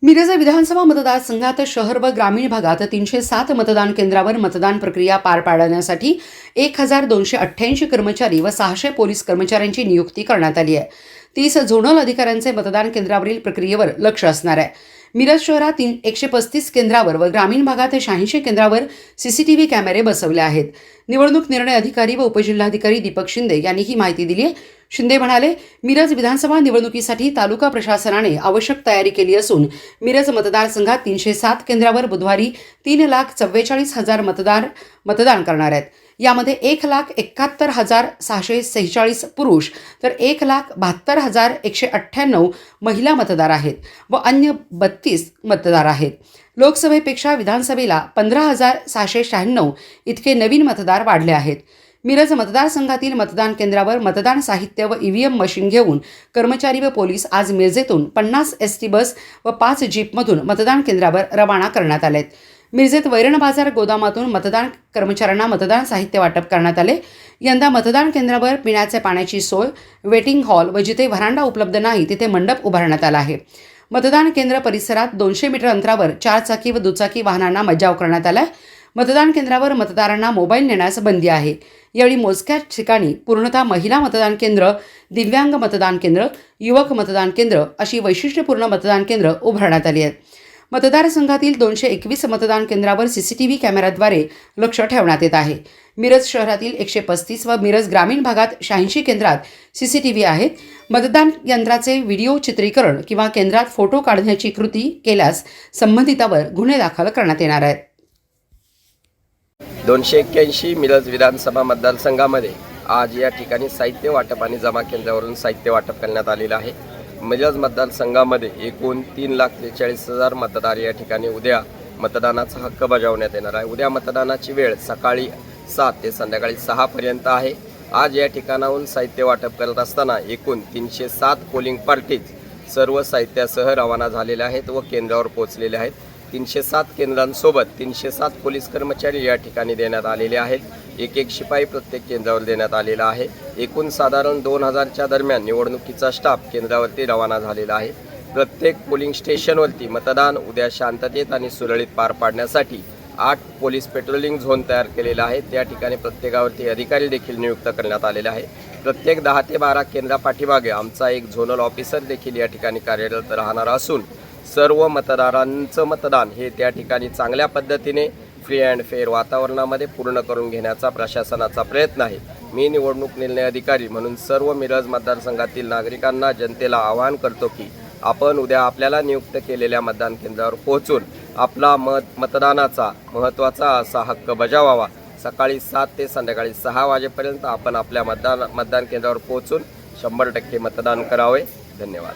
मिरज विधानसभा मतदारसंघात शहर व ग्रामीण भागात 307 मतदान केंद्रावर मतदान प्रक्रिया पार पाडण्यासाठी 1288 कर्मचारी व 600 पोलीस कर्मचाऱ्यांची नियुक्ती करण्यात आली आहे। 30 झोनल अधिकाऱ्यांचे मतदान केंद्रावरील प्रक्रियेवर लक्ष असणार आहे। मिरज शहरात 135 केंद्रावर व ग्रामीण भागात 86 केंद्रावर सीसीटीव्ही कॅमेरे बसवले आहेत। निवडणूक निर्णय अधिकारी व उपजिल्हाधिकारी दीपक शिंदे यांनी ही माहिती दिली आहे। शिंदे म्हणाले, मिरज विधानसभा निवडणुकीसाठी तालुका प्रशासनाने आवश्यक तयारी केली असून मिरज मतदारसंघात 307 केंद्रावर बुधवारी 3,44,000 मतदान करणार आहेत। यामध्ये 1,71,646 पुरुष तर 1,72,198 महिला मतदार आहेत व अन्य 32 मतदार आहेत। लोकसभेपेक्षा विधानसभेला 15,696 इतके नवीन मतदार वाढले आहेत। मिरज मतदारसंघातील मतदान केंद्रावर मतदान साहित्य व ईव्हीएम मशीन घेऊन कर्मचारी व पोलीस आज मिरजेतून 50 एसटी बस व 5 जीपमधून मतदान केंद्रावर रवाना करण्यात आलेत। मिरजेत वैरण बाजार गोदामातून मतदान कर्मचाऱ्यांना मतदान साहित्य वाटप करण्यात आले। यंदा मतदान केंद्रावर पिण्याच्या पाण्याची सोय, वेटिंग हॉल व जिथे व्हरांडा उपलब्ध नाही तिथे मंडप उभारण्यात आला आहे। मतदान केंद्र परिसरात 200 मीटर अंतरावर 4 चाकी व दुचाकी वाहनांना मज्जाव करण्यात आला आहे। मतदान केंद्रावर मतदारांना मोबाईल नेण्यास बंदी आहे। यावेळी मोजक्याच ठिकाणी पूर्णतः महिला मतदान केंद्र, दिव्यांग मतदान केंद्र, युवक मतदान केंद्र अशी वैशिष्ट्यपूर्ण मतदान केंद्र उभारण्यात आली आहेत। मतदारसंघातील 221 मतदान केंद्रावर सीसीटीव्ही कॅमेऱ्याद्वारे लक्ष ठेवण्यात येत आहे। मिरज शहरातील 135 व मिरज ग्रामीण भागात 86 केंद्रात सीसीटीव्ही आहेत। मतदान यंत्राचे व्हिडिओ चित्रीकरण किंवा केंद्रात फोटो काढण्याची कृती केल्यास संबंधितावर गुन्हे दाखल करण्यात येणार आहेत। 281 मिरज विधानसभा मतदारसंघामध्ये आज या ठिकाणी साहित्य वाटप आणि जमा केंद्रावरून साहित्य वाटप करण्यात आलेलं आहे। मिरज मतदारसंघामध्ये एकूण 3,43,000 मतदार या ठिकाणी उद्या मतदानाचा हक्क बजावण्यात येणार आहे। उद्या मतदानाची वेळ सकाळी 7 ते संध्याकाळी 6 पर्यंत आहे। आज या ठिकाणाहून साहित्य वाटप करत असताना एकूण 307 पोलिंग पार्टीज सर्व साहित्यासह रवाना झालेले आहेत व केंद्रावर पोहोचलेले आहेत। 307 केंद्रांसोबत 307 पोलीस कर्मचारी या ठिकाणी देण्यात आलेले आहेत। एक शिपाई प्रत्येक केंद्रावर देण्यात आलेला आहे। एकूण साधारण 2000च्या दरम्यान निवडणुकीचा स्टाफ केंद्रावरती रवाना झालेला आहे। प्रत्येक पोलिंग स्टेशनवरती मतदान उद्या शांततेत आणि सुरळीत पार पाडण्यासाठी 8 पोलीस पेट्रोलिंग झोन तयार केलेला आहे। त्या ठिकाणी प्रत्येकावरती अधिकारी देखील नियुक्त करण्यात आलेले आहे। प्रत्येक 10 ते 12 केंद्रापाठीमागे आमचा एक झोनल ऑफिसर देखील या ठिकाणी कार्यरत राहणार असून सर्व मतदारांचं मतदान हे त्या ठिकाणी चांगल्या पद्धतीने फ्री अँड फेअर वातावरणामध्ये पूर्ण करून घेण्याचा प्रशासनाचा प्रयत्न आहे। मी निवडणूक निर्णय अधिकारी म्हणून सर्व मिरज मतदारसंघातील नागरिकांना, जनतेला आवाहन करतो की आपण उद्या आपल्याला नियुक्त केलेल्या मतदान केंद्रावर पोहोचून आपला मतदानाचा महत्त्वाचा असा हक्क बजावावा। सकाळी 7 ते संध्याकाळी 6 वाजेपर्यंत आपण आपल्या मतदान केंद्रावर पोहोचून 100% मतदान करावे। धन्यवाद।